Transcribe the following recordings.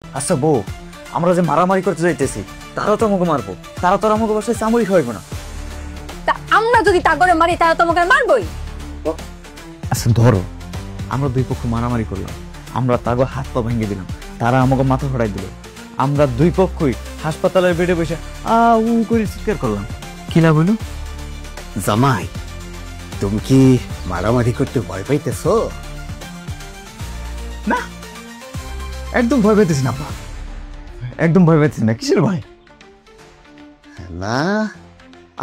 আচ্ছা বউ, আমরা যে মারামারি করতে যাইতেছি তারা তো আমাকে মারবো, তারা তো আমাকে বাসায় চামড়ি খাওয়াইবো না। তা আমরা যদি তা করে মারি তারা তোমাকে মারবই। আচ্ছা ধরো আমরা দুই পক্ষ মারামারি করলাম, আমরা তাগো হাত পা ভেঙে দিলাম, তারা আমাকে মাথা ফাড়াই দিল, আমরা দুই পক্ষই হাসপাতালের বেডে বসে উ করে চিৎকার করলাম, কি লাভ হইল? জামাই, তুমি কি মারামারি করতে ভয় পাইতেছ? না, একদম ভয় পাইতেছি না, একদম ভয় পাইতেছি না। কিসের ভয়? না,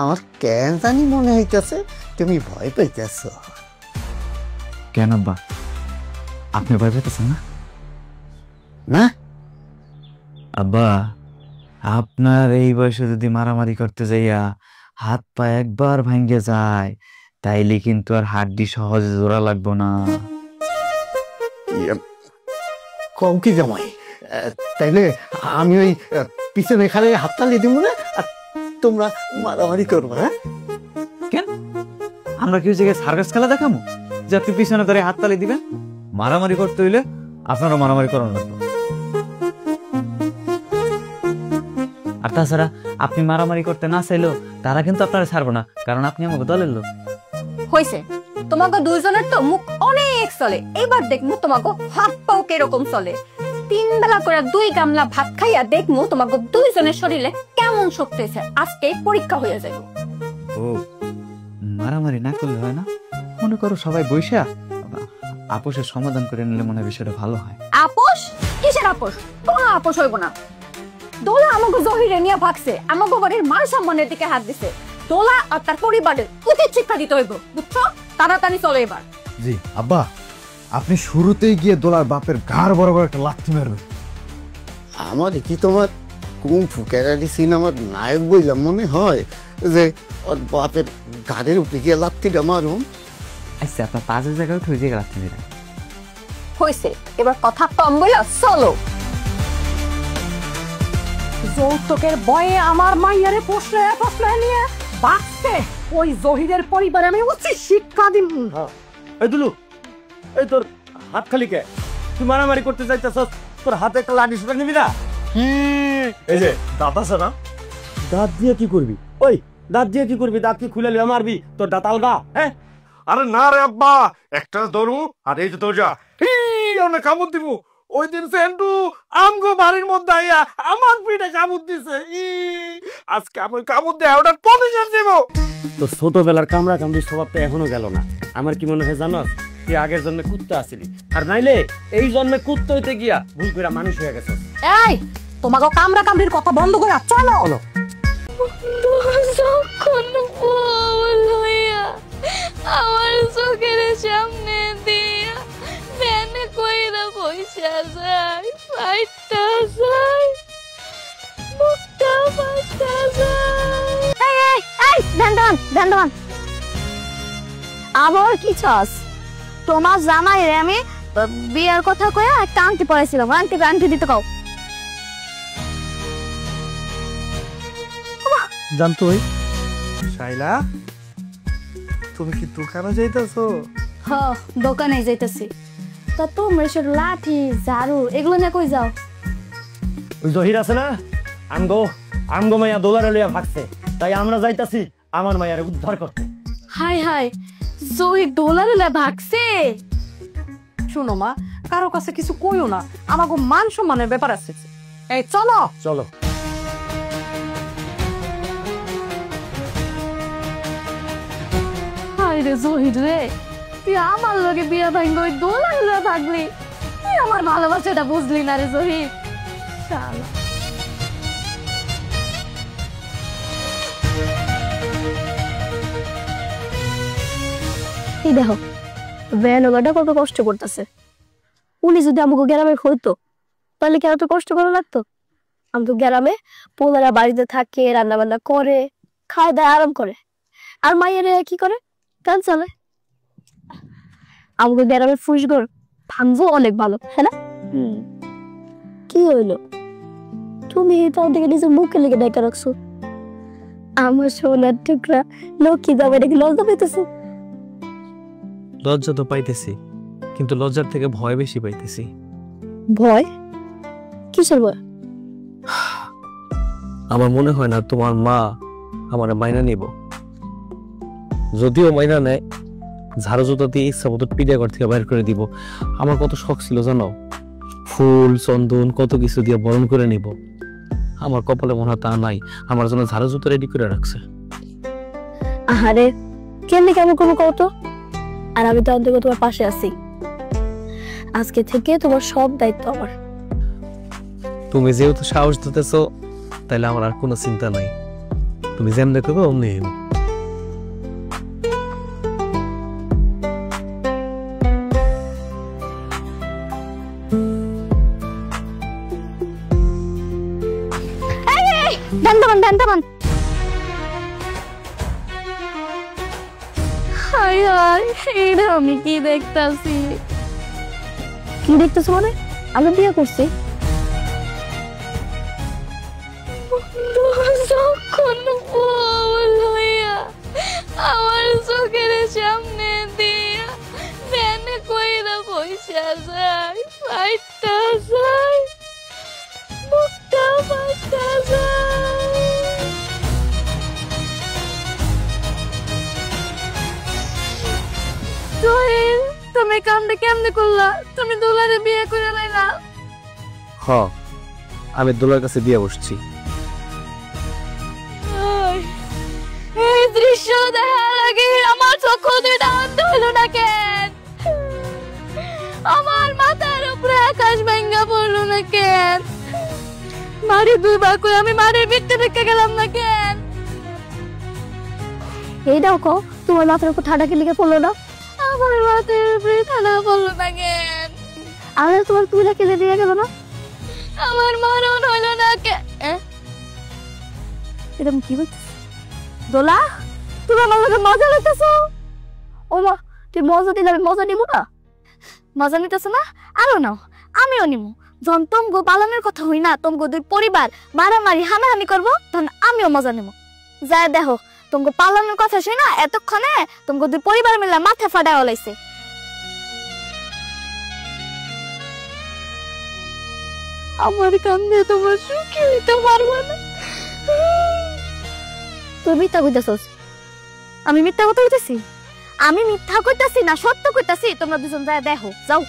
আমার কেন জানি মনে হইতেছে তুমি ভয় পাইতেছ। কেন আব্বা, আপনি ভয় পাইতেছেন না? না আব্বা, আপনার এই বয়সে যদি মারামারি করতে যাইয়া হাত পা একবার ভাঙ্গে যায় তাইলে কিন্তু আর হাড্ডি সহজে জোড়া লাগবো না। কম কি জামাই, তাইলে আমি ওই পিছনে এখানে হাততালি দিব না আর তোমরা মারামারি করবো? হ্যাঁ, কেন আমরা কি জায়গায় সার্কাস খেলা দেখামো যে আপনি পিছনে ধরে হাততালি দিবেন? মারামারি করতে হইলে আপনারও মারামারি করানো লাগবে। আর তাছাড়া আপনি মারামারি করতে না চাইলেও তারা কিন্তু আপনারা ছাড়বো না, কারণ আপনি আমাকে দলের লোক। হইছে, তোমাকে দুইজনের তো মুখ অনেক চলে, এবার দেখমু তোমাকে হাত পাও কিরকম চলে। 3 বেলা করে 2 গামলা ভাত খাইয়া দেখমু তোমাকে দুইজনের শরীরে কেমন শক্তি আছে। আজকে পরীক্ষা হয়ে যাবে। ও, মারামারি না করলে হয় না? মনে করো সবাই বইসা আপোষের সমাধান করে নিলে মনে হয় বিষয়টা ভালো হয়। আপোষ? কিসের আপোষ? কোনো আপোষ হইব না। দোলা আমাকে জহিরে নিয়ে ভাগছে, আমাকে বাড়ির মান সম্মানের দিকে হাত দিছে। দোলা আর তার পরিবারের উচিত শিক্ষা দিতে হইব, বুঝছো? তাড়াতাড়ি চলো এবার। জি আব্বা, আপনি শুরুতেই গিয়ে দোলার বাপের ঘাড় বরাবর একটা লাথি মারবেন। আমার কি তোমার কুংফু ক্যারাটি সিনেমার নায়ক বইলাম মনে হয় যে ওর বাপের গাড়ির উপরে গিয়ে লাথিটা মারুম? আচ্ছা, আপনার পাঁচের জায়গায় উঠে যে রাখতে দিলেন। হইছে, এবার কথা কম বইলা চলো। যৌতুকের বয়ে আমার মাইয়ারে প্রশ্রয় নিয়ে বাঁচতে ওই জহিরের পরিবারে আমি উচিত শিক্ষা দিন। এই দুলু, এই তোর হাত খালি কে? তুই মারামারি করতে যাইতেছস, তোর হাতে একটা লাঠি সুটা নিবি না? এই যে দাঁত আছে না, দাঁত দিয়ে কি করবি? ওই দাঁত দিয়ে কি করবি? দাঁত কি খুলে লিয়ে মারবি? তোর দাঁত আলগা? হ্যাঁ, আরে না রে আব্বা, একটা ধরু আর এই যে তোর যা অনেক কামড় দিব। ওই দিন সেন্টু আমগো বাড়ির মধ্যে আইয়া আমার পিঠে কামড় দিছে। আজকে আমি কামড় দিয়ে ওটার পজিশন দিব। তোর ছোটবেলার কামড়া কামড়ি স্বভাবটা এখনো গেল না। আমার কি মনে হয় জানো, তুই আগের জন্মে কুত্তা আসিলি, আর নাইলে এই জন্মে কুত্তা হইতে গিয়া ভুল করে মানুষ হয়ে গেছে। এই, তোমাকে কামড়া কামড়ির কথা বন্ধ করে চলো। আমার চোখের সামনে দিয়া ভ্যানে কইরা পয়সা যায়, ফাইটটা যায়, মুখটা ফাইটটা যায়। এই ভ্যান্ডান আবার কি চাস? তোমার জামাই রে আমি বিয়ের কথা কয়ে একটা আংটি পরাইছিলাম, আংটি দিতে কও। জানতো শাইলা, তুমি কি দোকানে যাইতেছো? হ্যাঁ, দোকানে যাইতেছি। তা তোমরা এসব লাঠি ঝাড়ু এগুলো নিয়ে কই যাও? ওই জহির আছে না, আমগো মাইয়া দোলারে লইয়া ভাগছে, তাই আমরা যাইতাছি আমার মাইয়ারে উদ্ধার করতে। হাই হাই, জহির ডলারে ভাগছে। শুনো মা, কারো কাছে কিছু কইও না, আমাকে মান সম্মানের ব্যাপার আছে। এই চলো চলো। হাই রে জহির রে, তুই আমার লগে বিয়া ভাঙ্গ ওই দোলারে থাকলি, তুই আমার ভালোবাসাটা বুঝলি না রে জহির। শালা এই দেখো, ভ্যানগাটা কত কষ্ট করতেছে। উনি যদি আমাকে গ্রামে হইতো তাহলে কি এত কষ্ট করা লাগতো? আমি তো গ্রামে পোলারা বাড়িতে থাকে, রান্না বান্না করে, খায় দায় আরাম করে, আর মাইয়েরা কি করে? গান চালে। আমাকে গ্রামের ফুসগর ভাঙবো অনেক ভালো, হ্যাঁ না? কি হইলো? তুমি তাও দেখে নিজের মুখে লেগে ডেকে রাখছো। আমার সোনার টুকরা লক্ষ্মী জামাই দেখে লজ্জা পেতেছে। লজ্জা তো পাইতেছি, কিন্তু লজ্জার থেকে ভয় বেশি পাইতেছি। ভয়? কিসের ভয়? আমার মনে হয় না তোমার মা আমার মাইনা নিব। যদিও মাইনা নেয়, ঝাড়ু জুতা দিয়ে ইচ্ছা মতো পিডিয়া ঘর থেকে বাইর করে দিব। আমার কত শখ ছিল জানো, ফুল চন্দন কত কিছু দিয়ে বরণ করে নিব। আমার কপালে মনে হয় তা নাই, আমার জন্য ঝাড়ু জুতা রেডি করে রাখছে। আহারে কেমনি কেমন কোনো কত, আর আমি তো অন্তত তোমার পাশে আছি। আজকে থেকে তোমার সব দায়িত্ব আমার। তুমি যেহেতু সাহস দিতেছো, তাইলে আমার আর কোনো চিন্তা নাই। তুমি যেমনি করবে অমনি হইব। হায় হায়, এটা আমি কি দেখতাছি? কি দেখতেছো মানে? আমি বিয়ে করছি। যখন বল হইয়া আমার চোখের সামনে দিয়া ভ্যানে কইরা পয়সা যায়, ফাইটটা যায়, মুখটা ফাইটটা যায়। সোহেল, তুমি কামটা কেমনে করলা? তুমি দুলারে বিয়ে করে লাইলা? হ, আমি দোলার কাছে বিয়ে বসছি। এই দৃশ্য দেখার আগে আমার চক্ষু দুইটা অন্ধ হলো না কেন? আমার মাথার উপরে আকাশ ভাঙ্গা পড়লো না কেন? মারি দুইবার করে আমি মারির বিটতে দেখতে গেলাম না কেন? এই দেখো, তোমার মাথার উপর ঠাডা কি লিখে পড়লো না? আমার মাথার উপরে ঠাডা পড়লো না কেন? আর তোমার তুইলা কেটে দিয়ে গেল না? আমার মরণ হইলো না কেন? এরকম কি বলছিস? দোলা, তুমি আমার লগে মজা নিতেছো? ও মা, তুই মজা দিলে আমি মজা নিবো না? মজা নিতেছো না? আরো নাও, আমিও নিবো। যখন তোমগো পালনের কথা হই না, তোমগো দুই পরিবার মারামারি হানাহানি করবো, তখন আমিও মজা নেবো। যা দেখো, তোমগো পালনের কথা শুই না, এতক্ষণে তোমগো দুই পরিবার মিলে মাথা ফাটায় ওলাইছে। আমার কান্দে তোমার সুখে নিতে পারবো না। তুই মিথ্যা কইতেছস। আমি মিথ্যা কথা কইতেছি? আমি মিথ্যা কইতাছি না সত্য কইতাছি? তোমরা দুজন যায় দেখো, যাও।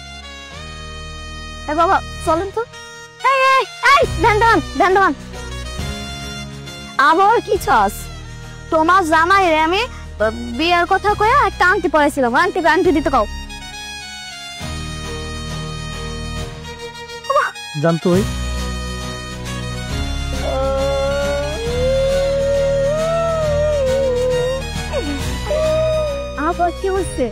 এ বাবা চলেন তো। এই এই এই ভ্যান্ডান ভ্যান্ডান, আবার কি চাস? তোমার জামাই রে আমি বিয়ের কথা কইয়া একটা আংটি পরাইছিলাম, আংটি দিতে কও। জানতো আবার কি হচ্ছে?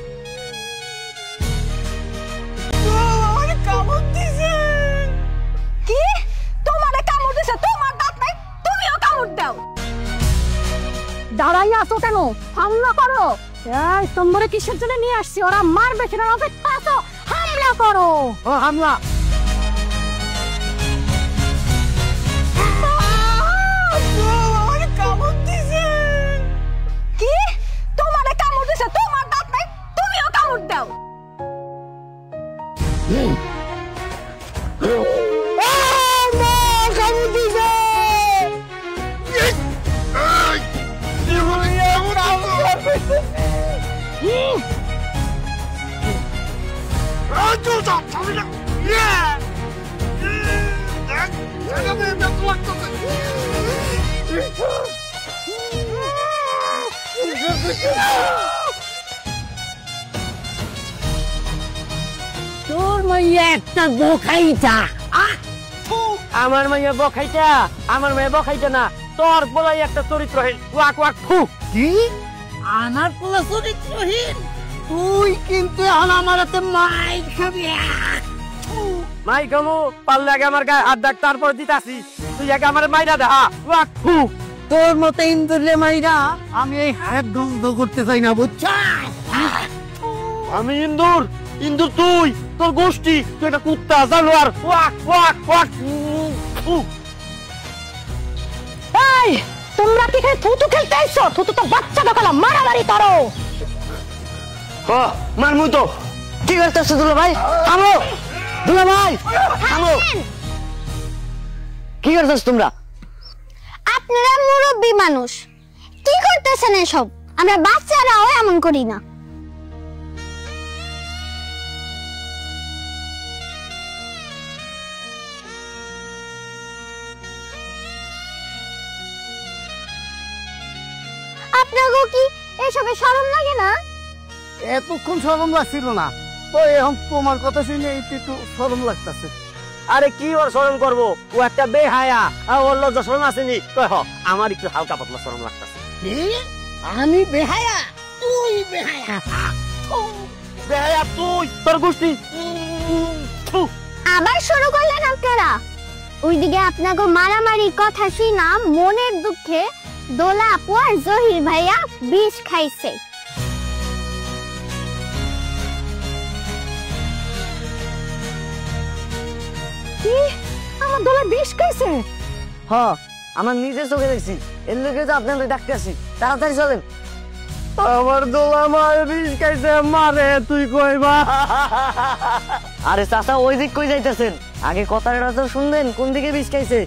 কি? তোমারে কামড় দিছে? তোমার দাঁত নাই? তুমিও কামড় দাও। দাঁড়াইয়া আছো কেন? হামলা করো। এই তোমরা কিসের জন্য নিয়ে আসছি? ওরা মারবে সেটা অপেক্ষা আছো, হামলা করো। ও হামলা! কি? তোমারে কামড় দিছে? তোমার দাঁত নাই? তুমিও কামড় দাও। তোর মাইয়া একটা বখাইটা। আমার মাইয়া বখাইটা? আমার মাইয়া বখাইটা না, তোর বলাই একটা চরিত্রহীন। ওয়াক ওয়াক ফু। কি আমার পোলা চরিত্রহীন? তুই কিন্তু আমার হাতে মাই খাবি। মাই কামু পারলে আগে আমার গায়ে হাত ডাক, তারপর দিতাছি। তুই আগে আমার মাইরা দে। ওয়াক ফু। তোর মতো ইন্দুরে মাইরা আমি এই হাত বন্ধ করতে চাই না, বুঝছা? আমি ইন্দুর? ইন্দুর তুই? তোর গোষ্ঠী? তুই একটা কুত্তা জানোয়ার। ওয়াক ওয়াক ওয়াক ফু। এই তোমরা কি খালি থুতু খেলতে আইছো? থুতু তো বাচ্চা দোকালা, মারামারি করো। মারমু তো। কি করতেছ দুলা ভাই? থামো দুলা ভাই, থামো। কি করছস তোমরা? আপনারা মুরব্বী মানুষ, কি করতেছেন এসব? আমরা বাচ্চারাও এমন করি না। আপনাকে কি এসবে শরম লাগে না? এতক্ষণ শরম লাগছিল না, তো এখন তোমার কথা শুনে একটু শরম লাগতেছে। আরে কি ওর শরম করবো? ও একটা বেহায়া, আর ওর লজ্জা শরম আসেনি? আমার একটু হালকা পাতলা শরম লাগতেছে। আমি বেহায়া? তুই বেহায়া? বেহায়া তুই, তোর গোষ্ঠী। আবার শুরু করলেন আপনারা? ওইদিকে আপনাকে মারামারি কথা শুনা মনের দুঃখে দোলা আপু আর জহির ভাইয়া বিষ খাইছে। আমার দোলা বিষ খাইছে? হ্যাঁ, আমার নিজের চোখে দেখছি। এর লোকে তো আপনাদের ডাকতে আসি, তাড়াতাড়ি চলেন। আমার দোলা মার বিষ খাইছে। মারে তুই কইবা? আরে চাচা, ওই দিক কই যাইতেছেন? আগে কথাটা তো শুনলেন, কোন দিকে বিষ খাইছে?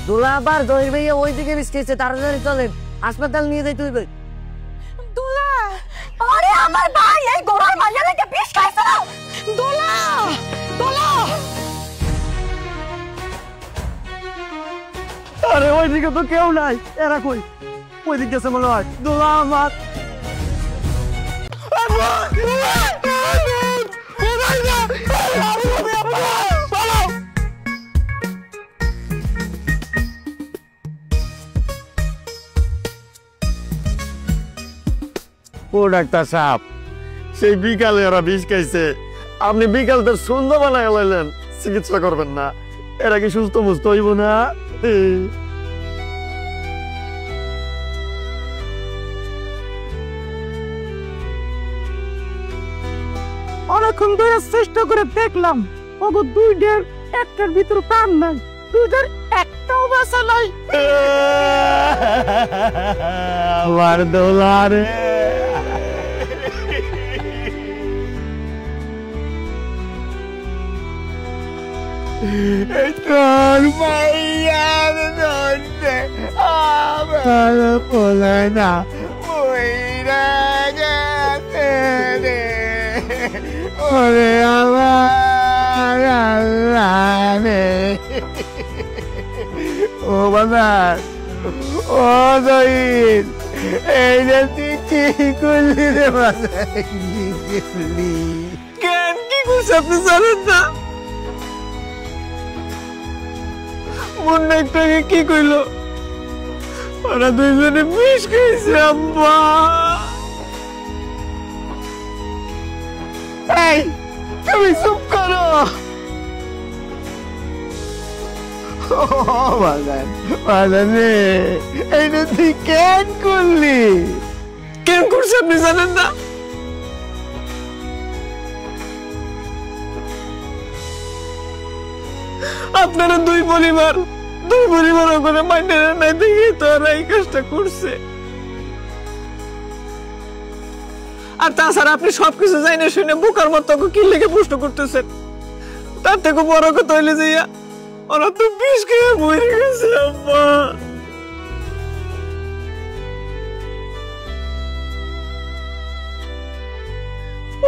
দোলা আবার জহির ভাইয়া ওই দিকে বিষ খাইছে, তাড়াতাড়ি চলেন, হাসপাতাল নিয়ে যাইতে হইবে। দোলা, আরে আমার ভাই এই গোড়ার মাঝে রেখে বিষ খাইছে। দোলা, দোলা। আরে ওইদিকে তো কেউ নাই, এরা কই? ওই দিক গেছে মনে হয়। দোলা আমার ও ডাক্তার সাহেব, সেই বিকালে ওরা বিষ খাইছে, আপনি বিকাল তো সুন্দর বানায় লাইলেন, চিকিৎসা করবেন না? এরা কি সুস্থ মুস্থ হইব না? অনেকক্ষণ ধরে চেষ্টা করে দেখলাম, ওগো দুইটার একটার ভিতর প্রাণ নাই, দুইটার একটাও বাঁচা নাই। আমার দোলারে তোর মাইয়ার জন্যে আমার পোলা না মইরা গেছে রে। ওরে আমার আল্লাহ রে। ও বাজার, ও জহির, এই যে তুই কি করলি রে বাজার? কি করলি? কেন কি করছে আপনি জানেন না? মুন্না একটাকে কি কইল? ওরা দুইজনে বিষ খাইছে আম্মা। এই তুমি চুপ করো। এইটা তুই কেন করলি? কেন করছে আপনি জানেন না? আপনারা দুই পরিবার ওখানে মাইন্ডের নাই দেখি তো ওরা এই কাজটা করছে। আর তাছাড়া আপনি সবকিছু জানে শুনে বোকার মতো কি লেগে প্রশ্ন করতেছেন? তার থেকে বড় কথা হইলে যে ওরা তো বিষ খেয়ে মরে গেছে আম্মা।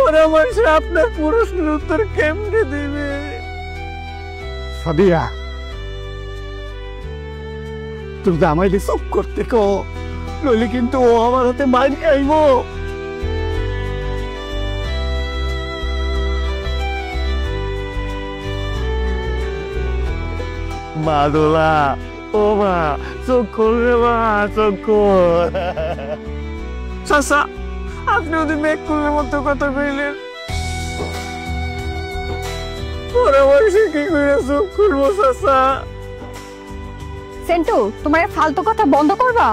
ওরা মানুষ আপনার প্রশ্নের উত্তর কেমনে দেবে? সাদিয়া, তুমি তো আমায় চুপ করতে কো, নইলে কিন্তু ও আমার হাতে মারি আইব। মা দোলা, ও মা, চোখ খোল রে মা, চোখ খোল। চাচা, আপনি ওদের মেঘ খুলের মতো কথা কইলেন, ওরা বয়সে কি করে চোখ খুলবো চাচা? সেন্টু, তোমার ফালতু কথা বন্ধ করবা?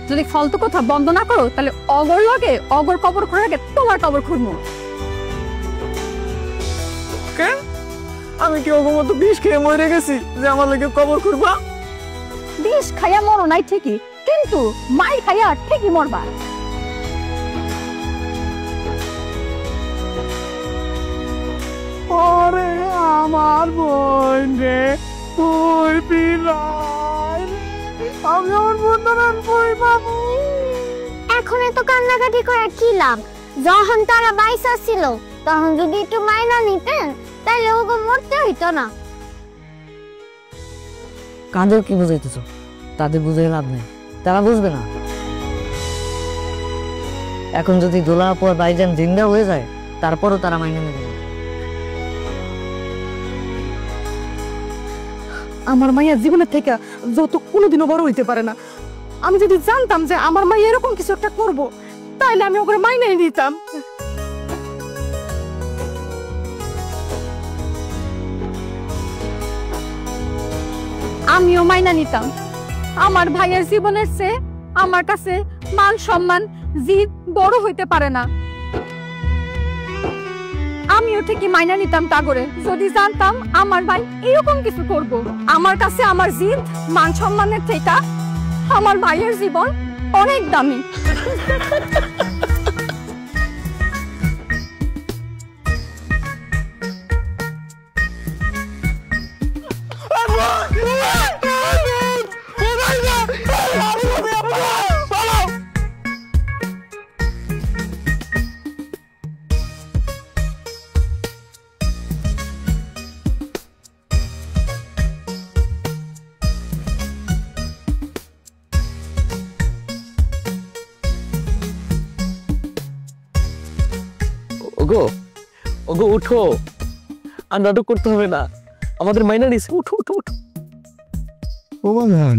যদি ফালতু কথা বন্ধ না করো তাহলে অগর লাগে অগর কবর করে আগে তোমার কবর খুঁড়বো। কেন? আমি কি ওগো মতো বিষ খেয়ে মরে গেছি যে আমার লাগে কবর খুঁড়বা? বিষ খাইয়া মরো নাই ঠিকই, কিন্তু মাই খাইয়া ঠিকই মরবা। ও ওরে আমার বোন রে, তুই বিলাই আমি আমার বোন কই পাবো? এখন এত কান্নাকাটি করে কি লাভ? যখন তারা বাইসা ছিল তখন যদি একটু মাইনা নিতেন তাহলে ওকে মরতে হইতো না। কাঁদেও কি বুঝাইতেছ? তাদের বুঝাই লাভ নেই, তারা বুঝবে না। এখন যদি দোলা পর বাইজান জিন্দা হয়ে যায় তারপরও তারা মাইনে নেবে না। আমার মাইয়া জীবনের থেকে যত কোনোদিনও বড় হইতে পারে না। আমি যদি জানতাম যে আমার মাইয়া এরকম কিছু একটা করবো তাইলে আমি ওকে মাইনাই নিতাম। আমিও মাইনা নিতাম। আমার ভাইয়ের জীবনের চেয়ে আমার কাছে মান সম্মান জিদ বড় হইতে পারে না। আমিও ঠিকই মাইনা নিতাম টাগরে যদি জানতাম আমার ভাই এরকম কিছু করব। আমার কাছে আমার জিদ মান সম্মানের থেকে আমার ভাইয়ের জীবন অনেক দামি। ওগো ওগো উঠো, আর নাটক করতে হবে না, আমাদের মাইনা নিছে। উঠো উঠো উঠো। ওমান,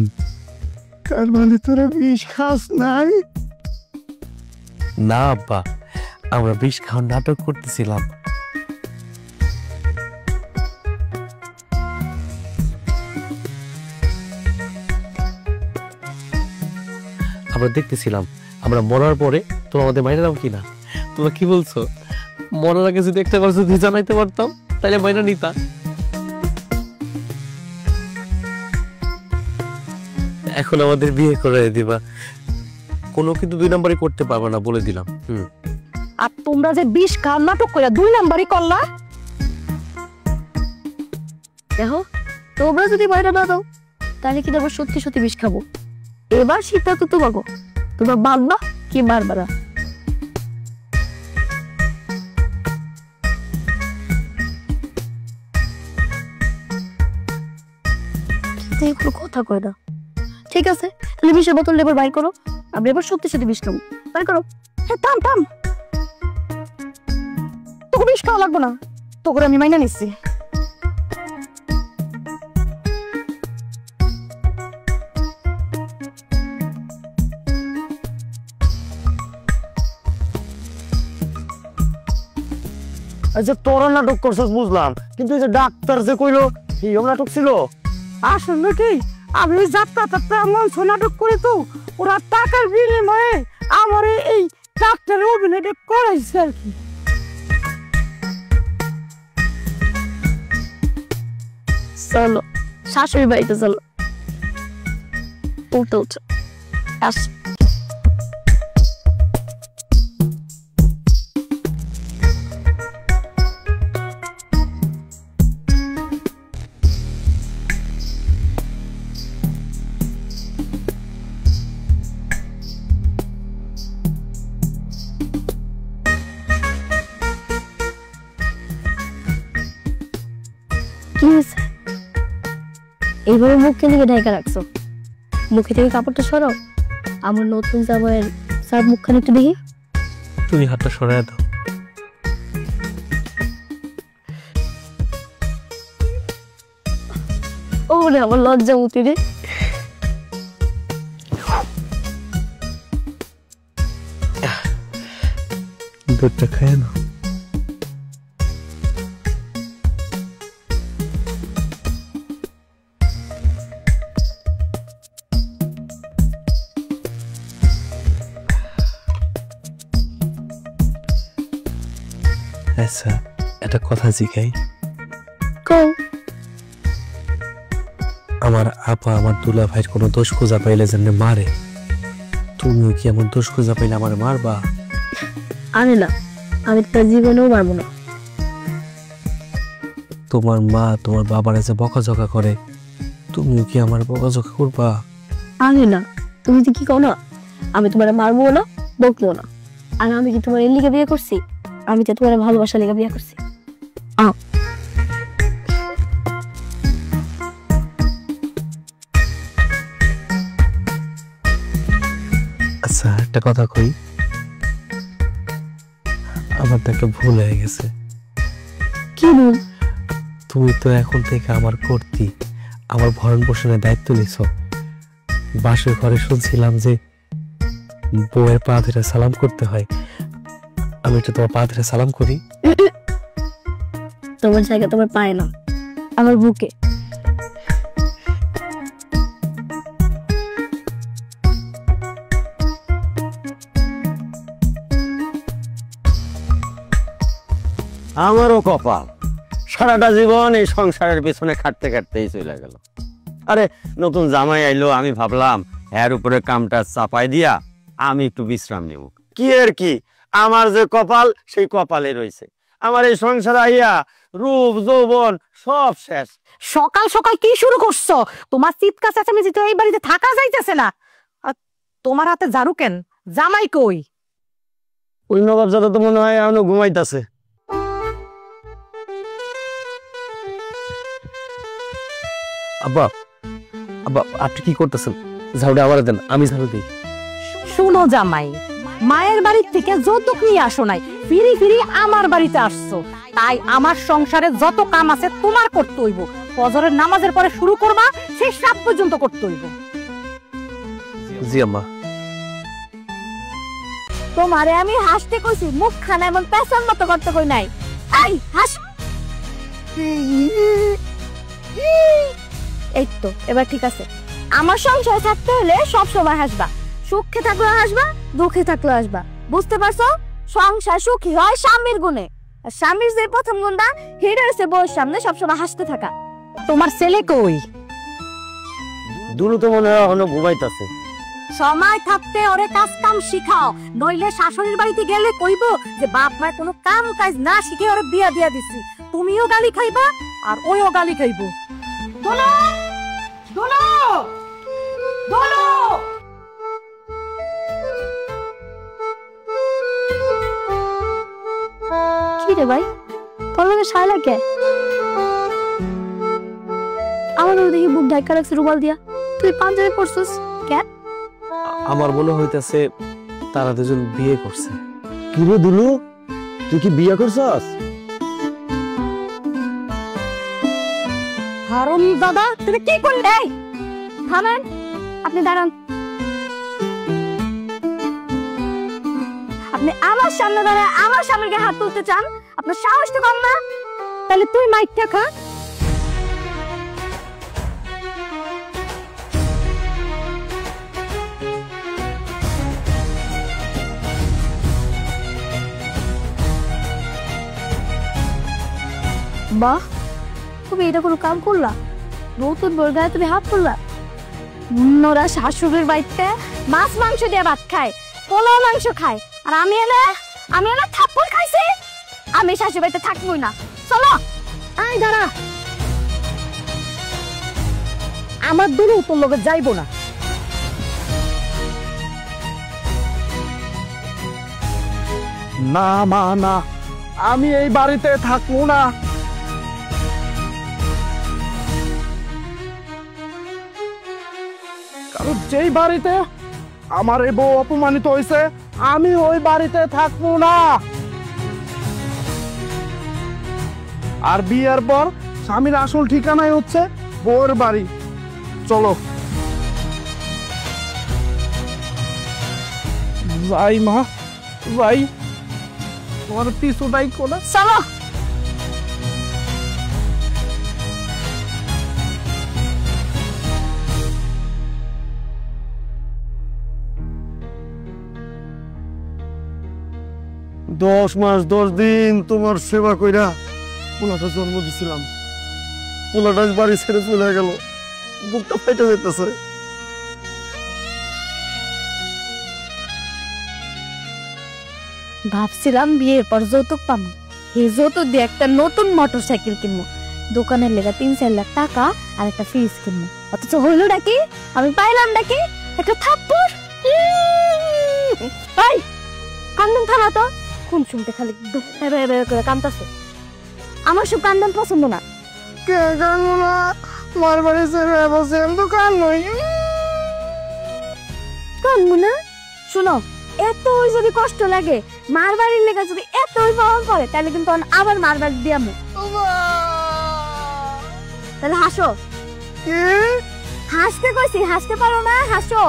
তার মানে তোরা বিষ খাস নাই? না আব্বা, আমরা বিষ খাওয়ার নাটক করতেছিলাম। আমরা দেখতেছিলাম আমরা মরার পরে তোমরা আমাদের মাইনা দাও কিনা। তোমরা কি বলছো? মরার আগে যদি একটা কথা যদি জানাইতে পারতাম তাহলে মাইনা নিতা। এখন আমাদের বিয়ে করে দিবা, কোনো কিন্তু 2 নাম্বারই করতে পারবে না বলে দিলাম। আর তোমরা যে বিষ খাওয়ার নাটক করে 2 নাম্বারই করলা। দেখো তোমরা যদি মাইনা না দাও তাহলে কিন্তু আবার সত্যি সত্যি বিষ খাবো। এবার সিদ্ধান্ত তোমাকে, তোমরা মানবা কি মারবা না। কোনো কথা কয় না। ঠিক আছে তাহলে বিষের বোতল এবার বাইর করো, আমি এবার সত্যি সত্যি বিষ খাবো। বাইর করো। হ্যাঁ থাম থাম, তোকে বিষ খাওয়া লাগবো না, তোকে আমি মাইনা নিচ্ছি। আচ্ছা তোরা নাটক করছিস বুঝলাম, কিন্তু এই যে ডাক্তার যে কইলো কি নাটক ছিল? আসলে কি আমি ওই যাত্রা টাত্রা মঞ্চ নাটক করি তো, ওরা টাকার বিনিময়ে আমার এই ডাক্তারের অভিনয়টা করাইছে আর কি। চলো শাশুড়ি বাড়িতে চলো। উঠো উঠো আস। কি হয়েছে? এইভাবে মুখকে দিকে ঢাকা রাখছো, মুখে থেকে কাপড়টা সরাও। আমার নতুন জামাইয়ের সব মুখখানে একটু দেখি। তুমি হাতটা সরায় দাও। ওরে আমার লজ্জা মুতি রে। দুধটা খায় না। আচ্ছা একটা কথা জিগাই। আমার আপা আমার দুলা ভাইয়ের কোনো দোষ খোঁজা পাইলে যেন মারে, তুমিও কি আমার দোষ খোঁজা পাইলে আমার মারবা? আরে না, আমি তার জীবনেও মারবো না। তোমার মা তোমার বাবার যে বকাঝকা করে, তুমিও কি আমার বকাঝকা করবা? আরে না, তুমি যে কি কও না, আমি তোমার মারবো না, বকবো না। আর আমি কি তোমার লিগে বিয়ে করছি? আমি তো তোমার ভালোবাসা লিগে বিয়ে করছি। আচ্ছা একটা কথা কই, আমার তো একটা ভুল হয়ে গেছে। কি ভুল? তুমি তো এখন থেকে আমার কর্ত্রী, আমার ভরণ পোষণের দায়িত্ব নিছ। বাসের ঘরে শুনছিলাম যে বউয়ের পা ধরে সালাম করতে হয়, আমি একটু তোমার পা ধরে সালাম করি। তোমার জায়গা তোমার পায় না, আমার বুকে। আমারও কপাল, সারাটা জীবন এই সংসারের পেছনে খাটতে খাটতেই চলে গেল। আরে নতুন জামাই আইলো, আমি ভাবলাম এর উপরে কামটা চাপাই দিয়া আমি একটু বিশ্রাম নেব। কি আর কি, আমার যে কপাল সেই কপালে রয়েছে। আমার এই সংসার আইয়া রূপ যৌবন সব শেষ। সকাল সকাল কি শুরু করছো? তোমার চিৎকার চেঁচামেচি তো এই বাড়িতে থাকা যাইতেছে না। আর তোমার হাতে ঝাড়ু কেন? জামাই কই? ওই নবাবজাদা তো মনে হয় এখনো ঘুমাইতেছে। আব্বা, আব্বা আপনি কি করতেছেন? ঝাড়ুটা আবার দেন, আমি ঝাড়ু দিই। শুনো জামাই, মায়ের বাড়ির থেকে যৌতুক নিয়ে আসো নাই, ফিরি ফিরি আমার বাড়িতে আসছো। তাই আমার সংসারে যত কাম আছে তোমার করতে হইব। ফজরের নামাজের পরে শুরু করবা, শেষ রাত পর্যন্ত করতে হইব। জি আম্মা। তোমারে আমি হাসতে কইছি, মুখ খানা এমন পেছন মতো করতে কই নাই। এই হাস। এই তো এবার ঠিক আছে। আমার সংসারে থাকতে হলে সব সময় হাসবা, সুখে থাকলে হাসবা, দুঃখে থাকলে হাসবা, বুঝতে পারছো? সংসার সুখী হয় স্বামীর গুণে, আর স্বামীর যে প্রথম গুণটা হেরে হচ্ছে বউয়ের সামনে সবসময় হাসতে থাকা। তোমার ছেলে কই? দুলু তো মনে হয় এখনো ঘুমাইতেছে। সময় থাকতে ওরে কাজ কাম শিখাও, নইলে শাশুড়ির বাড়িতে গেলে কইব যে বাপ মায়ের কোনো কাম কাজ না শিখে ওরে বিয়া দিয়া দিছি। তুমিও গালি খাইবা আর ওইও গালি খাইব। দোলো দোলো দোলো। কি রে ভাই, তোর লগে শায়লা কে? আমার দেখি বুক ঢাকা রাখছে রুমাল দিয়া, তুই পাঞ্জাবি পরছিস কেন? আমার মনে হইতেছে তারা দুজন বিয়ে করছে। কি রে দুলু, তুই কি বিয়ে করছস? হারুন দাদা, তুমি কি করলে? থামেন, আপনি দাঁড়ান। আপনি আমার সামনে দাঁড়ায় আমার স্বামীর গায়ে হাত তুলতে চান? আপনার সাহস তো কম না? তাহলে তুই মাইকটা খা। বাহ, তুমি এটা কোনো কাম করলা? নতুন বউর গায়ে তুমি হাত তুললা? অন্যরা শাশুড়ির বাড়িতে মাছ মাংস দিয়ে ভাত খায়, পোলাও মাংস খায়, আর আমি এনে থাপ্পড় খাইছি। আমি শাশুড়ি বাড়িতে থাকবোই না, চলো। আই দাঁড়া, আমার দূরে তোর লগে যাইবো না। না মা না, আমি এই বাড়িতে থাকবো না। কারণ যেই বাড়িতে আমার এই বউ অপমানিত হয়েছে, আমি ওই বাড়িতে থাকবো না। আর বিয়ের পর স্বামীর আসল ঠিকানাই হচ্ছে বউয়ের বাড়ি। চলো যাই মা, যাই। তোমার পিছুটাই কোনা, চলো। দশ মাস 10 দিন তোমার সেবা কইরা পোলাটা জন্ম দিছিলাম। পোলাটা বাড়ি ছেড়ে চলে গেল, বুকটা ফেটে যেতেছে। ভাবছিলাম বিয়ের পর যৌতুক পাবো, এই যৌতুক দিয়ে একটা নতুন মোটরসাইকেল কিনবো, দোকানের লেগা 3-4 লাখ টাকা আর একটা ফ্রিজ কিনবো, অথচ হইলো ডাকি আমি পাইলাম ডাকি একটা থাপ্পড়। এই কান্দন থামা তো, কোন শুনতে খালি করে কান্দতেছে। আমার সব কান্দন পছন্দ না। কে জানো না মার বাড়ি ছেড়ে বসে আমি তো কান নই। কান্দবো না? শুনো, এত যদি কষ্ট লাগে, মার বাড়ির লেগে যদি এত পাওয়া পড়ে, তাহলে কিন্তু আবার মার বাড়ি দিয়ামু। তাহলে হাসো। হাসতে কইছি, হাসতে পারো না? হাসো।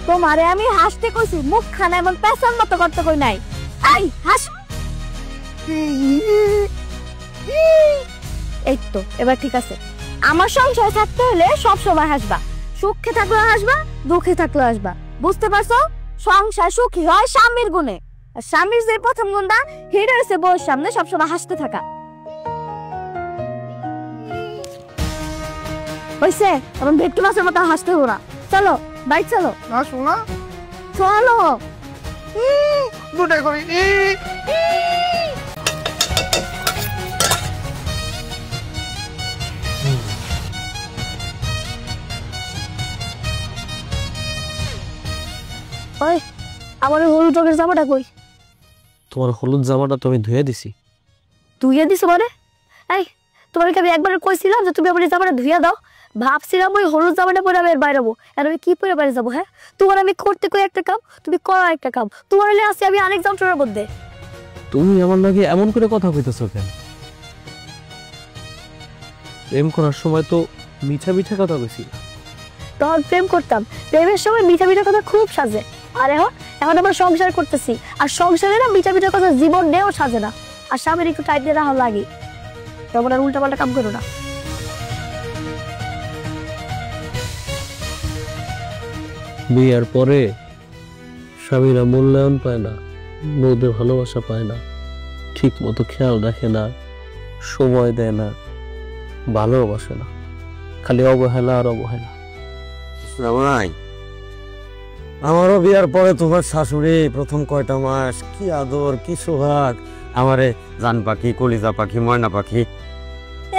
তোমারে আমি হাসতে কইছি, মুখ খানা এমন পেছন মতো করতে কই নাই। এই হাস। এই তো এবার ঠিক আছে। আমার সংসার থাকতে হলে সব সময় হাসবা, সুখে থাকলে হাসবা, দুঃখে থাকলে হাসবা, বুঝতে পারছো? সংসার সুখী হয় স্বামীর গুণে, আর স্বামীর যে প্রথম গুণটা হেডে হচ্ছে বউর সামনে সবসময় হাসতে থাকা। হইছে, এখন ভেটকি মাছের মতো হাসতে হবো না। চলো বাইক চলো। না শোনা চলো দুটা করি। ওই আমার হলুদ রঙের জামাটা কই? তোমার হলুদ জামাটা তো আমি ধুয়ে দিছি। ধুইয়া দিছো মানে? এই তোমার কি আমি একবার কইছিলাম যে তুমি আমার এই জামাটা ধুইয়া দাও? ভাবছিলাম ওই হলুদ জামাটা পরে আমি বাইরে যাবো, আর আমি কি পরে বাইরে যাবো? হ্যাঁ, তোমার আমি করতে কই একটা কাম, তুমি করো একটা কাম। তোমার হলে আসি আমি আরেক যন্ত্রের মধ্যে। তুমি আমার লাগে এমন করে কথা কইতেছো কেন? প্রেম করার সময় তো মিঠা মিঠা কথা কইছি। তখন প্রেম করতাম, প্রেমের সময় মিঠা মিঠা কথা খুব সাজে। আর এখন আমরা সংসার করতেছি, আর সংসারে না মিঠা মিঠা কথা জীবন নেও সাজে না। আর স্বামীর একটু টাইট দিয়ে রাখা লাগে, তখন আর উল্টা পাল্টা কাম করো না। বিয়ের পরে স্বামীরা মূল্যায়ন পায় না, বউদের ভালোবাসা পায় না, ঠিক মতো খেয়াল রাখে না, সময় দেয় না, ভালোবাসে না, খালি অবহেলা আর অবহেলা। জামাই, আমারও বিয়ার পরে তোমার শাশুড়ি প্রথম কয়টা মাস কি আদর কি সোহাগ, আমারে জান পাখি, কলিজা পাখি, ময়না পাখি।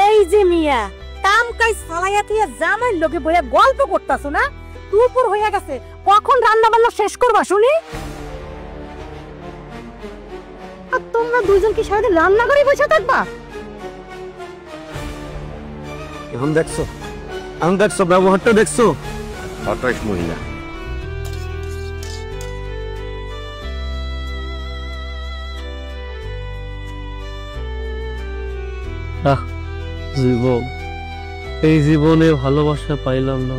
এই যে মিয়া কাম কাজ চালাইয়া তুই জামাই লোকে বইয়া গল্প করতাছো না? দুপুর হয়ে গেছে, কখন রান্না বান্না শেষ করবা শুনি? আর তোমরা দুইজন কি সারাদিন রান্না করে বসে থাকবা? এখন দেখছো, এখন দেখছো ব্যবহারটা দেখছো? হঠাৎ মহিলা জীবন, এই জীবনে ভালোবাসা পাইলাম না।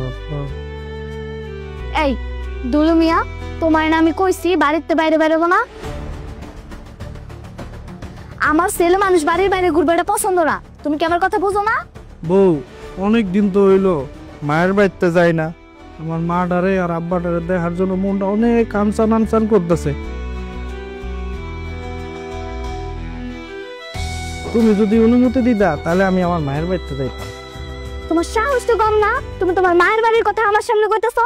এই দুলু মিয়া, তোমার না আমি কইছি বাড়িতে বাইরে বেরোবো না। আমার ছেলে মানুষ বাড়ির বাইরে ঘুরবে এটা পছন্দ না, তুমি কি আমার কথা বুঝো না? বউ অনেক দিন তো হইলো মায়ের বাড়িতে যাই না, আমার মা ডারে আর আব্বা ডারে দেখার জন্য মনটা অনেক আনসান আনসান করতেছে। তুমি যদি অনুমতি দিতা তাহলে আমি আমার মায়ের বাড়িতে যাইতাম। তোমার সাহস তো কম না, তুমি তোমার মায়ের বাড়ির কথা আমার সামনে কইতেছো?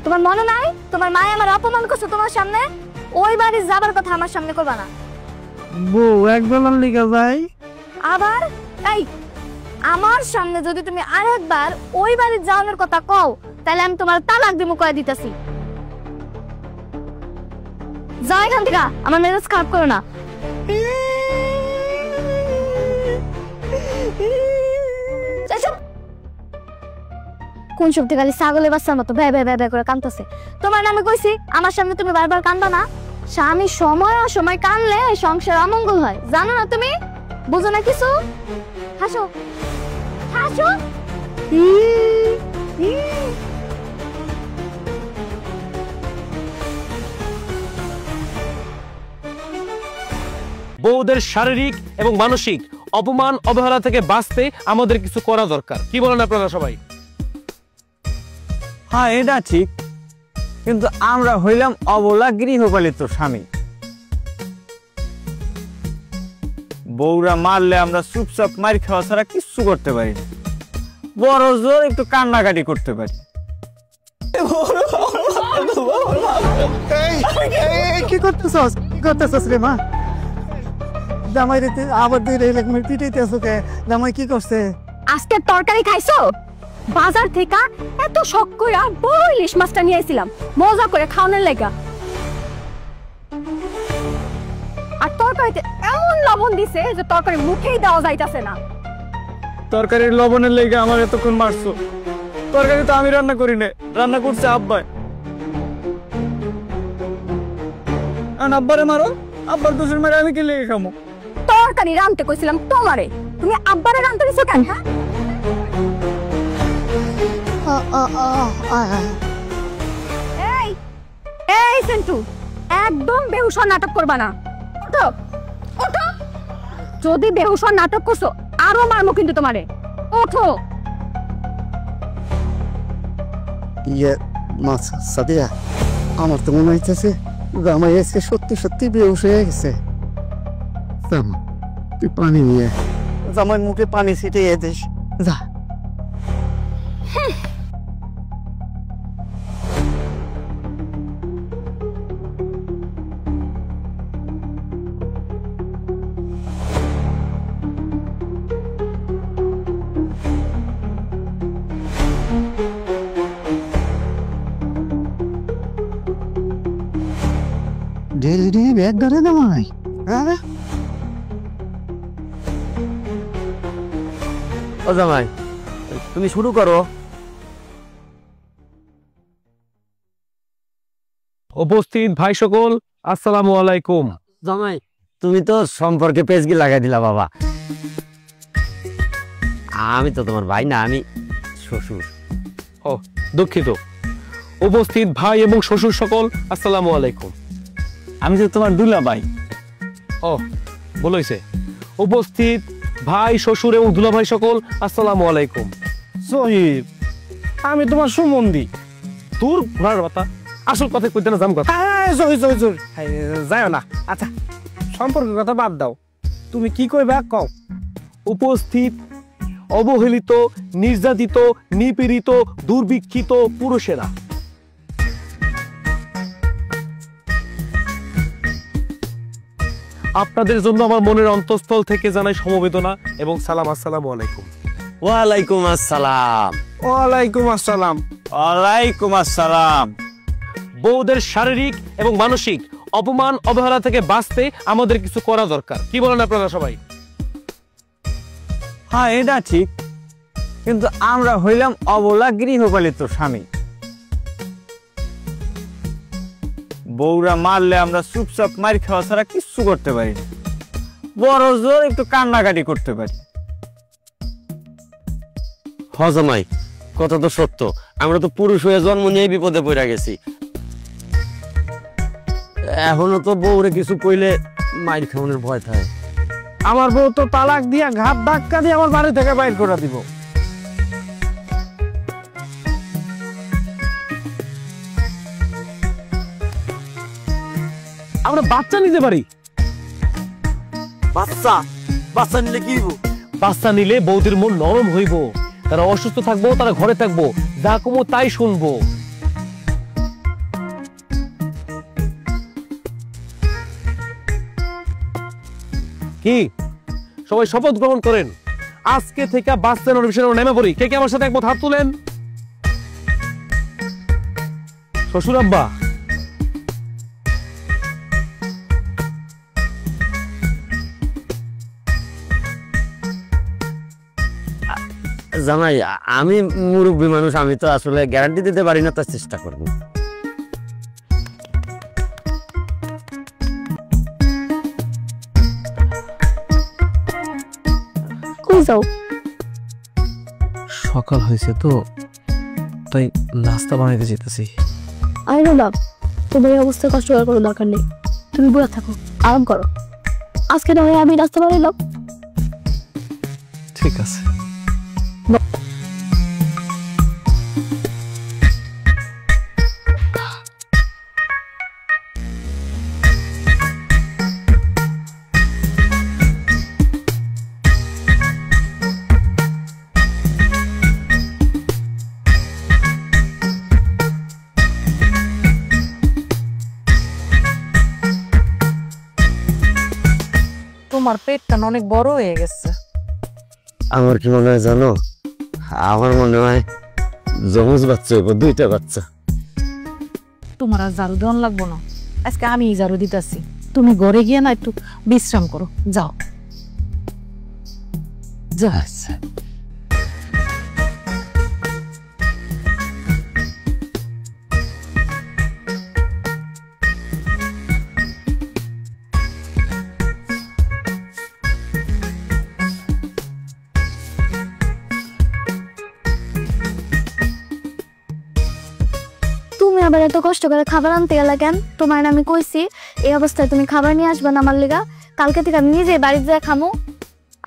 তোমার মনে নাই তোমার মা আমার অপমান করছে তোমার সামনে? ওই বাড়ি যাবার কথা আমার সামনে করবা না। বউ একবেলার লিগা যাই আবার এই আমার সামনে যদি তুমি আরেকবার ওই বাড়ি যাওয়ার কথা কও, তাহলে আমি তোমার তালাক দিমু কয়ে দিতেছি। যাও এখান থেকে, আমার মেজাজ খারাপ করো না। কোন সবটি খালি ছাগলের বাচ্চার মতো ভ্যা ভ্যা ভ্যা করে কাঁদতেছে। তোমার নামে কইছি আমার সামনে তুমি বারবার কান্দা না। স্বামী সময় অসময় কানলে সংসার অমঙ্গল হয়, জানো না তুমি? বুঝো না কিছু? হাসো হাসো। বউদের শারীরিক এবং মানসিক অপমান অবহেলা থেকে বাঁচতে আমাদের কিছু করা দরকার। কি বলেন আপনারা সবাই? হ্যাঁ এটা ঠিক, কিন্তু আমরা হইলাম অবলা গৃহপালিত স্বামী। বউরা মারলে আমরা চুপচাপ মার খাওয়া ছাড়া কিচ্ছু করতে পারি না, বড় জোর একটু কান্নাকাটি করতে পারি। কি করতেছস? করতেছিস রে মা? জামাই রে আবার দুই রকম পিটাইতেছ কে? জামাই কি করছে? আজকে তরকারি খাইছো? বাজার থেকে এত শখ করে বড় ইলিশ মাছটা নিয়ে আইছিলাম মজা করে খাওয়ানোর লাগা। আর তরকারিতে এমন লবণ দিছে যে তরকারি মুখেই দেওয়া যাইতাছে না। তরকারির লবণের লেগে আমার এতক্ষণ মারছো। তরকারি তো আমি রান্না করি না, রান্না করছে আব্বাই। আব্বারে মারো, আব্বার দোষের মারে আমি কি লেগে খামো? তরকারি রাঁধতে কইছিলাম তোমারে, তুমি আব্বারে রাঁধতে দিছো কেন? এই এই সেন্টু, একদম বেহুশা নাটক করবা না। ওঠো ওঠো, যদি বেহুশা নাটক করছো আরো মারমো কিন্তু তোমারে। ওঠো। ইয়ে মা সাদিয়া, আমার তো মনে হইতেছে জামাই আজকে সত্যি সত্যি বেহুশ হয়ে গেছে। তুই পানি নিয়ে জামাই মুখে পানি ছিটিয়ে দিস যা। ডেলি ব্যাগ ধরে জামাই। হ্যাঁ ও জামাই, তুমি শুরু করো। উপস্থিত ভাই সকল, আসসালামু আলাইকুম। জামাই, তুমি তো সম্পর্কে পেজগি লাগাই দিলা বাবা। আমি তো তোমার ভাই না, আমি শ্বশুর। ও দুঃখিত। উপস্থিত ভাই এবং শ্বশুর সকল, আসসালামু আলাইকুম। আমি তো তোমার দুলা ভাই। ও বলইছে। উপস্থিত ভাই শ্বশুর এবং দুলা ভাই সকল, আসসালামু আলাইকুম। সহিব, আমি তোমার সুমন্দি। তোর ঘোড়ার কথা আসল কথা কইতে না জাম কথা। যাও না। আচ্ছা, সম্পর্কের কথা বাদ দাও, তুমি কি কইবা কও। উপস্থিত অবহেলিত, নির্যাতিত, নিপীড়িত, দুর্ভিক্ষিত পুরুষেরা, আপনাদের জন্য আমার মনের অন্তঃস্থল থেকে জানাই সমবেদনা এবং সালাম। আসসালামু আলাইকুম। ওয়ালাইকুম আসসালাম। ওয়ালাইকুম আসসালাম। ওয়ালাইকুম আসসালাম। বউদের শারীরিক এবং মানসিক অপমান অবহেলা থেকে বাঁচতে আমাদের কিছু করা দরকার। কি বলেন আপনারা সবাই? হ্যাঁ, এটা ঠিক, কিন্তু আমরা হইলাম অবলা গৃহপালিত স্বামী। বউরা মারলে আমরা চুপচাপ মার খাওয়া ছাড়া কিচ্ছু করতে পারি না। বড় জোর একটু কান্নাকাটি করতে পারি। হ জামাই, কথা তো সত্য। আমরা তো পুরুষ হয়ে জন্ম নিয়ে বিপদে পড়ে গেছি। এখনো তো বউরে কিছু কইলে মাইর খাওয়ানোর ভয় থাকে। আমার বউ তো তালাক দিয়া ঘাট ধাক্কা দিয়ে আমার বাড়ি থেকে বাইর করে দিব। আমরা বাচ্চা নিতে পারি। বাচ্চা? বাচ্চা নিলে কি হইব? বাচ্চা নিলে বউদের মন নরম হইব, তারা অসুস্থ থাকবো, তারা ঘরে থাকবো, যা কমো তাই শুনবো। কি সবাই শপথ গ্রহণ করেন, আজকে থেকে বাচ্চা নেওয়ার বিষয়ে নেমে পড়ি। কে কে আমার সাথে একমত? হাত তুলেন। শ্বশুর আব্বা, জামাই, আমি মুরব্বী মানুষ, আমি তো আসলে গ্যারান্টি দিতে পারি না, তার চেষ্টা করবো। সকাল হয়েছে তো, তাই নাস্তা বানাইতে যেতেছি। আই নো লাভ, তোমার এই অবস্থা কষ্ট করার কোনো দরকার নেই। তুমি বসে থাকো, আরাম করো। আজকে না হয় আমি নাস্তা বানাইলাম। ঠিক আছে। তোমার পেটটা অনেক বড় হয়ে গেছে। আমার কি মনে হয় জানো, আমার মনে হয় জমজ বাচ্চা হইব, 2টা বাচ্চা। তোমার আর ঝাড়ু দেওয়ান লাগবো না, আজকে আমি ঝাড়ু দিতেছি। তুমি ঘরে গিয়ে না একটু বিশ্রাম করো, যাও যাও। তুমি আবার এত কষ্ট করে খাবার আনতে গেলা কেন? তোমার না আমি কইছি এই অবস্থায় তুমি খাবার নিয়ে আসবে না আমার লিগা। কালকে থেকে আমি নিজে বাড়িতে যা খামো,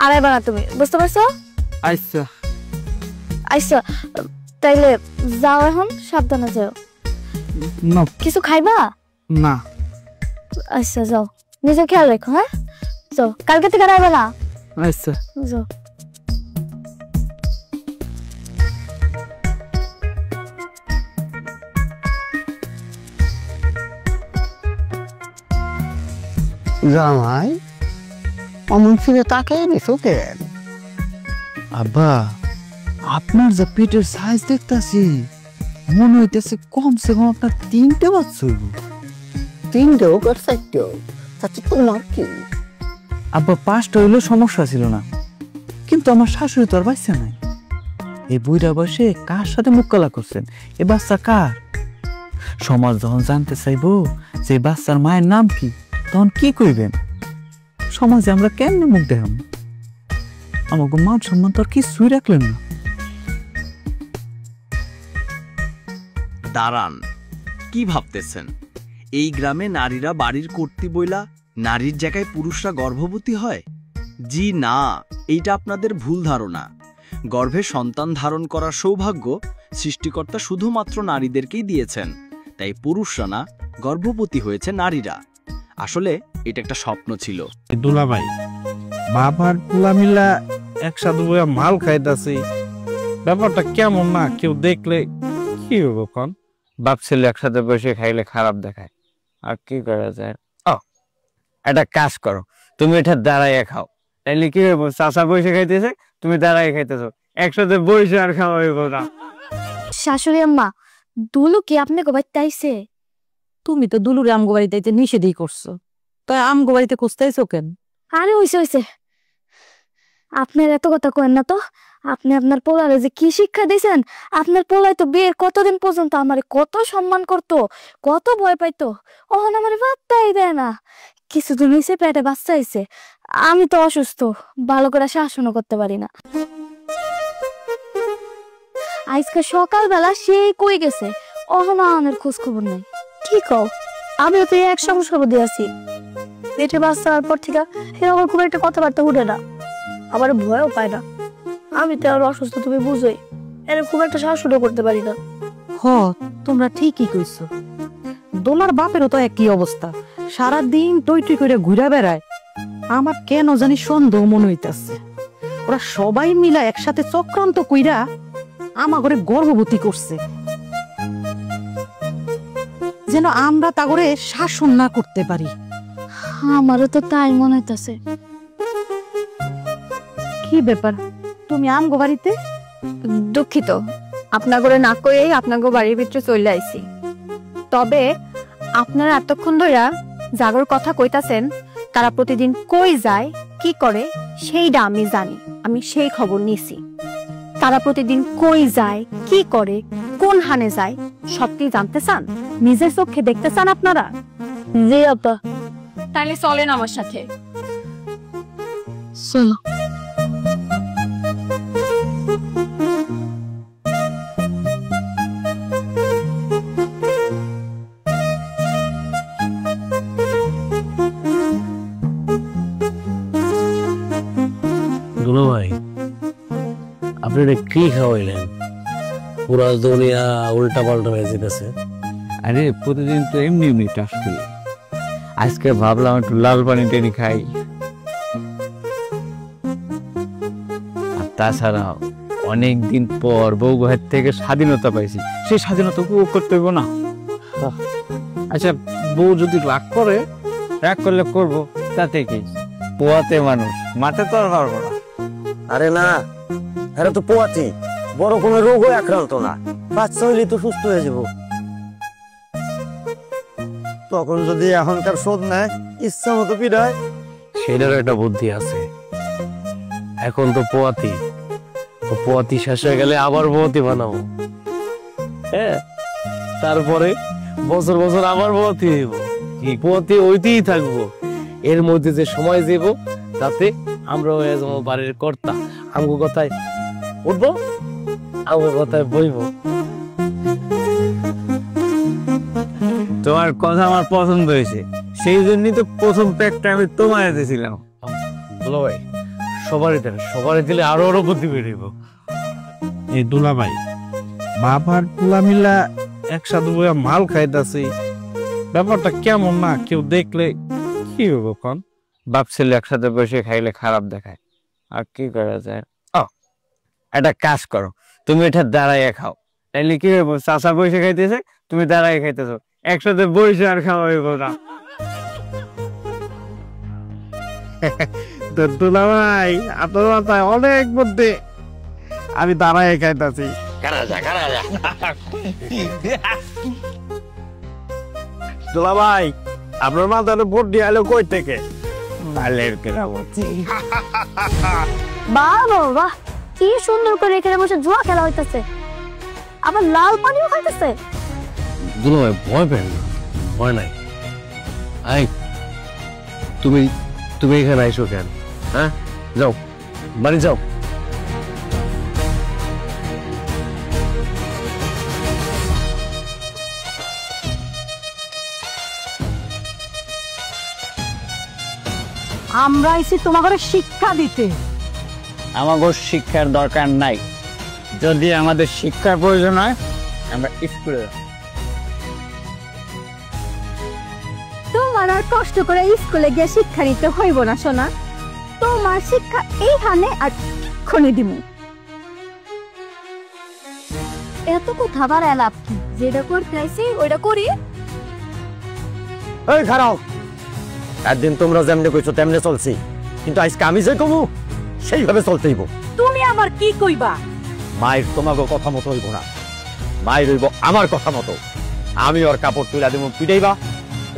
আর এবার না তুমি, বুঝতে পারছো? আচ্ছা আচ্ছা তাইলে যাও, এখন সাবধানে যাও। না কিছু খাইবা? না আচ্ছা যাও, নিজের খেয়াল রেখো। হ্যাঁ যাও, কালকে থেকে আর আইবা না। আচ্ছা যাও। জামাই অমন ফিরে তাকাই দিছো কেন? আব্বা, আপনার যা পেটের সাইজ দেখতাছি মনে হইতেছে কমসে কম আপনার 3টে বাচ্চা হইব। 3টে হোক আর 4টে হোক, তাতে তোমার কি? আব্বা 5টা হইলেও সমস্যা ছিল না, কিন্তু আমার শাশুড়ি তো আর বাচ্চা নাই। এই বুইড়া বয়সে কার সাথে মুখ কালা করছেন? এ বাচ্চা কার? সমাজ যখন জানতে চাইবো যে বাচ্চার মায়ের নাম কি, তখন কি কইবেন? সমাজে আমরা কেমনে মুখ দেখাম? আমাকে মান সম্মান তো আর কিছুই রাখলেন না। দাঁড়ান, কি ভাবতেছেন এই গ্রামে নারীরা বাড়ির কর্ত্রী বইলা নারীর জায়গায় পুরুষরা গর্ভবতী হয়? জি না, এইটা আপনাদের ভুল ধারণা। গর্ভে সন্তান ধারণ করার সৌভাগ্য সৃষ্টিকর্তা শুধুমাত্র নারীদেরকেই দিয়েছেন, তাই পুরুষরা না, গর্ভবতী হয়েছে নারীরা। আসলে এটা একটা স্বপ্ন ছিল। দুলাভাই, বাবার পোলা মিলা একসাথে বইয়া মাল খাইতাছি, ব্যাপারটা কেমন না? কেউ দেখলে কি হবো? কোন বাপ ছেলে একসাথে বসে খাইলে খারাপ দেখায়, আর কি করা যায়? একটা কাজ করো, তুমি এটা দাঁড়াইয়া খাও, তাইলে কি হইব? চাচা বসে খাইতেছে, তুমি দাঁড়াইয়া খাইতেছো, একসাথে বসে আর খাওয়া হইব না। শাশুড়ি আম্মা, দুলু কি আপনি গোবাইতে আইছে? তুমি তো দুলুরে আমগো বাড়িতে আইতে নিষেধই করছো, তাই আমগো বাড়িতে খুঁজতেইছো কেন? আরে হইছে হইছে, আপনার এত কথা কইেন না তো। আপনি আপনার পোলারে যে কি শিক্ষা দিয়েছেন, আপনার পোলাই তো বিয়ের কতদিন পর্যন্ত আমারে কত সম্মান করতো, কত ভয় পাইতো, ওখান আমারে বাচ্চাই দেয় না। কিছুদিন হয়েছে পেটে বাচ্চা হয়েছে, আমি তো অসুস্থ, ভালো করে শাসনও করতে পারি না। আজকে সকালবেলা সেই কই গেছে, ওখানে আমার খোঁজ খবর নাই। কি কও? আমিও তো এক সংসার দিয়ে আছি, পেটে বাচ্চা হওয়ার পর থেকে এরকম খুব একটা কথাবার্তা উঠে না, আবার ভয়ও পায় না। আমি তো আর অসুস্থ, তুমি বুঝোই, এর খুব একটা শাসনও করতে পারি না। হ, তোমরা ঠিকই কইছো। দোলার বাপেরও তো একই অবস্থা, সারাদিন টই টই করে ঘুরে বেড়ায়। আমার কেন জানি সন্দেহ মনে হইতাছে ওরা সবাই মিলা একসাথে চক্রান্ত কইরা আমা ঘরে গর্ভবতী করছে, যেন আমরা তা করে শাসন না করতে পারি। আমারও তো তাই মনে হইতাছে। কি ব্যাপার, তুমি আমগো বাড়িতে? দুঃখিত, আপনার ঘরে না কইয়েই আপনার বাড়ির ভিতরে চলে আইছি। তবে আপনারা এতক্ষণ ধরে জাগর কথা কইতাছেন, তারা প্রতিদিন কই যায়, কি করে, সেইটা আমি জানি। আমি সেই খবর নিছি। তারা প্রতিদিন কই যায়, কি করে, কোন হানে যায়, সবটি জানতে চান, নিজের চোখে দেখতে চান আপনারা? জি আপা। তাহলে চলেন আমার সাথে। চলো। দুলো ভাই, আপনি এটা কি খাওয়াইলেন? পুরা দুনিয়া উল্টা পাল্টা হয়ে যেতেছে। আরে প্রতিদিন তো এমনি এমনি টাস করি, আজকে ভাবলাম একটু লাল পানি টেনে খাই। আর তাছাড়া অনেক দিন পর বউ ঘর থেকে স্বাধীনতা পাইছি, সেই স্বাধীনতা উপভোগ করতে হইব না? আচ্ছা, বউ যদি রাগ করে, রাগ করলে করবো, তাতে কি? পোয়াতে মানুষ, মাঠে তো আর পারবো না। আরে না, এরা তো পোয়াতি, বড় কোনো রোগও আক্রান্ত না, বাচ্চা হইলে তো সুস্থ হয়ে যাব। তখন যদি এখনকার শোধ নেয়, ইচ্ছা মতো পিড়ায়। সেটারও একটা বুদ্ধি আছে। এখন তো পোয়াতি, পোয়াতি শেষ হয়ে গেলে আবার পোয়াতি বানাবো। হ্যাঁ, তারপরে বছর বছর আবার পোয়াতি হইব, পোয়াতি ওইতেই থাকবো। এর মধ্যে যে সময় যাব, তাতে আমরা হয়ে যাবো বাড়ির কর্তা। আমগো কথায় উঠবো, আমগো কথায় বইবো। তোমার কথা আমার পছন্দ হয়েছে, সেই জন্যই তো প্রথম প্যাকটা আমি তোমায় দিয়েছিলাম। দুলা ভাই, সবারই দিলে আরো আরো বুদ্ধি বেরিব। এই দুলা ভাই, বাপ আর পোলা মিলা একসাথে বইয়া মাল খাইতাছি, ব্যাপারটা কেমন না? কেউ দেখলে কি হবে? কোন বাপ ছেলে একসাথে বসে খাইলে খারাপ দেখায়, আর কি করা যায়? একটা কাজ করো, তুমি এটা দাঁড়াইয়া খাও, তাইলে কি হইব? চাচা বসে খাইতেছে, তুমি দাঁড়াইয়া খাইতেছো, একসাথে বসে আর খাওয়া হইব না। দুলা ভাই, আপনার মাথায় অনেক বুদ্ধি, আমি দাঁড়াই খাইতাছি। দুলা ভাই, আপনার মাথায় বুদ্ধি আলো কই থেকে? বাহ বাহ, কি সুন্দর করে এখানে বসে জুয়া খেলা হইতেছে, আবার লাল পানিও খাইতেছে। দুলা ভাই, ভয় পেন না, ভয় নাই। আই, তুমি এখানে আইসো কেন? হ্যাঁ, যাও বাড়ি যাও। আমরা এসে তোমাকে শিক্ষা দিতে। আমাদের শিক্ষার দরকার নাই, যদি আমাদের শিক্ষার প্রয়োজন হয় আমরা স্কুলে যাব। তোমার আর কষ্ট করে স্কুলে গিয়ে শিক্ষা নিতে হইব না সোনা, তোমার শিক্ষা এইখানে আর খনি দিমু। এত কথা আবার এলাপ কি? যেটা করতে আইছি ওইটা করি। এই খারাও, একদিন তোমরা যেমনি কইছো তেমনি চলছি, কিন্তু আজকে আমি যে কমু সেইভাবে চলতে হইব। তুমি আবার কি কইবা? মায়ের তোমাকে কথা মতো হইব না, মায়ের হইব আমার কথা মতো। আমি ওর কাপড় তুলে দিব পিটাইবা,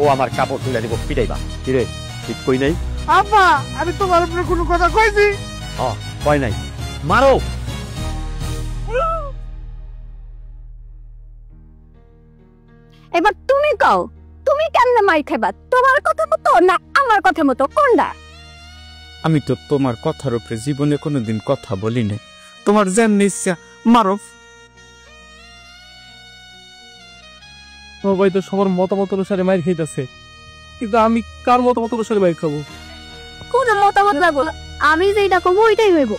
ও আমার কাপড় তুলে দিব পিটাইবা। কি রে, ঠিক কই নাই? আব্বা, আমি তোমার উপরে কোনো কথা কইছি? কই নাই, মারো। এবার তুমি কও, তুমি কেমনে মাই খাইবা? তোমার কথা মতো না আমার কথা মতো, কোনটা? আমি তো তোমার কথার উপরে জীবনে কোনোদিন কথা বলি না, তোমার যেমনি ইচ্ছা মারো। সবাই তো সবার মতামত অনুসারে মাইর খাইতেছে, কিন্তু আমি কার মতামত অনুসারে মাইর খাবো? কোন মতামত লাগবো না, আমি যেটা করবো ওইটাই হইব।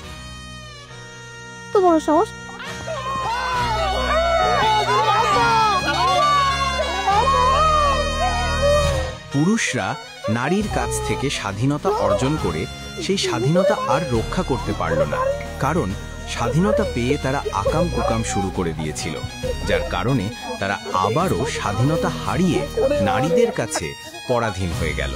তো বড় সাহস। পুরুষরা নারীর কাছ থেকে স্বাধীনতা অর্জন করে সেই স্বাধীনতা আর রক্ষা করতে পারল না, কারণ স্বাধীনতা পেয়ে তারা আকাম কুকাম শুরু করে দিয়েছিল, যার কারণে তারা আবারও স্বাধীনতা হারিয়ে নারীদের কাছে পরাধীন হয়ে গেল।